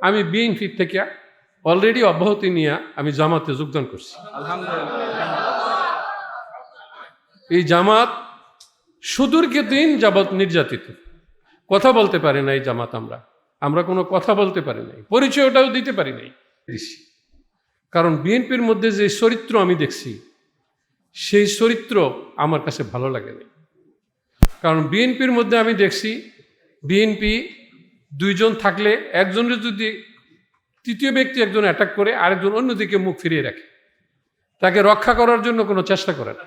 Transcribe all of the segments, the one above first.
আমি বিএনপি থেকে অলরেডি অব্যাহতি নিয়ে আমি জামাতে যোগদান করছি। এই জামাত সুদীর্ঘ দিন যাবৎ নির্যাতিত, কথা বলতে পারি নাই জামাত। আমরা কোনো কথা বলতে পারি নাই, পরিচয়টাও দিতে পারি নাই। কারণ বিএনপির মধ্যে যে চরিত্র আমি দেখছি, সেই চরিত্র আমার কাছে ভালো লাগে না। কারণ বিএনপির মধ্যে আমি দেখছি, বিএনপি দুইজন থাকলে একজনের যদি তৃতীয় ব্যক্তি একজন অ্যাটাক করে, আরেকজন অন্যদিকে মুখ ফিরিয়ে রাখে, তাকে রক্ষা করার জন্য কোনো চেষ্টা করে না।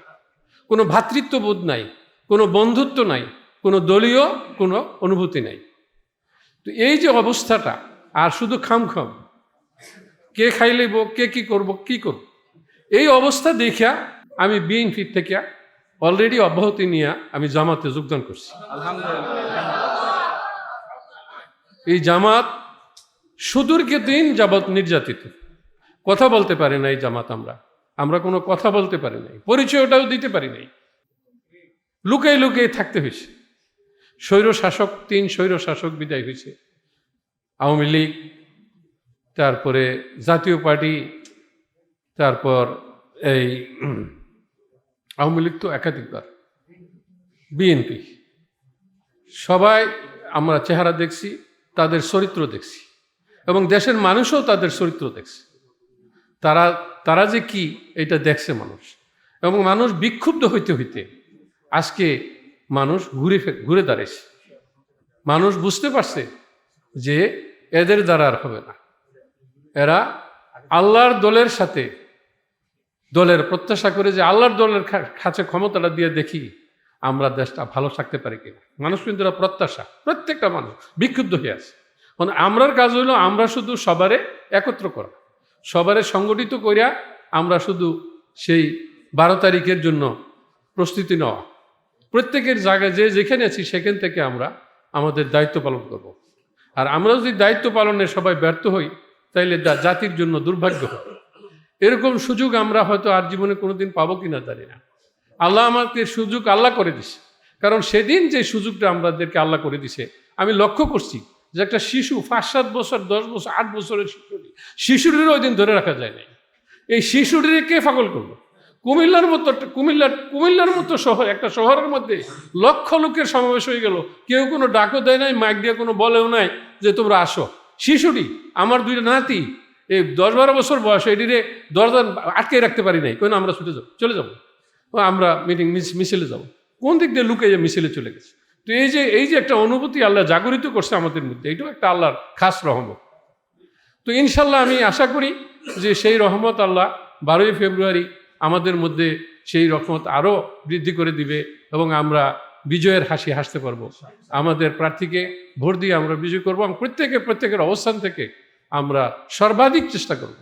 কোনো ভ্রাতৃত্ববোধ নাই, কোনো বন্ধুত্ব নাই, কোনো দলীয় কোনো অনুভূতি নাই। তো এই যে অবস্থাটা, আর শুধু খাম কে খাইলেব, কে কি করব, এই অবস্থা দেখিয়া আমি বিএনপি থেকে অলরেডি অব্যাহতি নিয়ে আমি জামাতে যোগদান করছি। এই জামাত সুদীর্ঘ দিন যাবৎ নির্যাতিত, কথা বলতে পারি নাই জামাত। আমরা কোনো কথা বলতে পারি নাই, পরিচয়টাও দিতে পারি নাই। লুকিয়ে থাকতে হয়েছে। তিন স্বৈর শাসক বিদায় হয়েছে। আওয়ামী লীগ, তারপরে জাতীয় পার্টি, তারপর এই আওয়ামী লীগ তো একাধিকবার, বিএনপি, সবাই আমরা চেহারা দেখছি, তাদের চরিত্র দেখছি, এবং দেশের মানুষও তাদের চরিত্র দেখছে। তারা যে কি এটা দেখছে মানুষ, এবং মানুষ বিক্ষুব্ধ হইতে আজকে মানুষ ঘুরে দাঁড়িয়েছে। মানুষ বুঝতে পারছে যে এদের দ্বারা আর হবে না। এরা আল্লাহর দলের সাথে, দলের প্রত্যাশা করে যে আল্লাহর দলের কাছে ক্ষমতাটা দিয়ে দেখি আমরা দেশটা ভালো থাকতে পারি কিনা। মানুষ কিন্তু এরা প্রত্যাশা, প্রত্যেকটা মানুষ বিক্ষুব্ধ হয়ে আছে। মানে আমরার কাজ হলো আমরা শুধু সবারে একত্র করা, সবারে সংগঠিত করিয়া আমরা শুধু সেই 12 তারিখের জন্য প্রস্তুতি নেওয়া। প্রত্যেকের জায়গায় যেখানে আছি সেখান থেকে আমরা আমাদের দায়িত্ব পালন করব। আর আমরা যদি দায়িত্ব পালনে সবাই ব্যর্থ হই, তাইলে জাতির জন্য দুর্ভাগ্য হবে। এরকম সুযোগ আমরা হয়তো আর জীবনে কোনোদিন পাবো কিনা জানি না। আল্লাহ আমাকে সুযোগ আল্লাহ করে দিছে। কারণ সেদিন যে সুযোগটা আমাদেরকে আল্লাহ করে দিছে, আমি লক্ষ্য করছি যে একটা শিশু 5-7 বছর, 10 বছর, 8 বছরের শিশুটির ওই দিন ধরে রাখা যায় না। এই শিশুটির কে পাগল করলো? কুমিল্লার মতো শহর, একটা শহরের মধ্যে লক্ষ লোকের সমাবেশ হয়ে গেল, কেউ কোনো ডাকও দেয় নাই, মাইক দিয়ে কোনো বলেও নাই যে তোমরা আসো। শিশুটি, আমার 2 নাতি, এই 10-12 বছর বয়স, এটিরে দরজা আটকে রাখতে পারি নাই। কেন আমরা চলে যাবো, আমরা মিছিলে যাব। কোন দিক দিয়ে লুকিয়ে মিছিলে চলে গেছে। তো এই যে একটা অনুভূতি আল্লাহ জাগরিত করছে আমাদের মধ্যে, এটাও একটা আল্লাহর খাস রহমত। তো ইনশাল্লাহ আমি আশা করি যে সেই রহমত আল্লাহ 12ই ফেব্রুয়ারি আমাদের মধ্যে সেই রহমত আরও বৃদ্ধি করে দিবে, এবং আমরা বিজয়ের হাসি হাসতে পারবো। আমাদের প্রার্থীকে ভোট দিয়ে আমরা বিজয় করবো, এবং প্রত্যেকের অবস্থান থেকে আমরা সর্বাধিক চেষ্টা করব।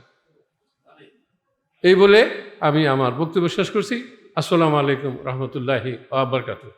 এই বলে আমি আমার বক্তব্য শেষ করছি। আসসালামু আলাইকুম রহমতুল্লাহি ওয়া বারাকাতুহু।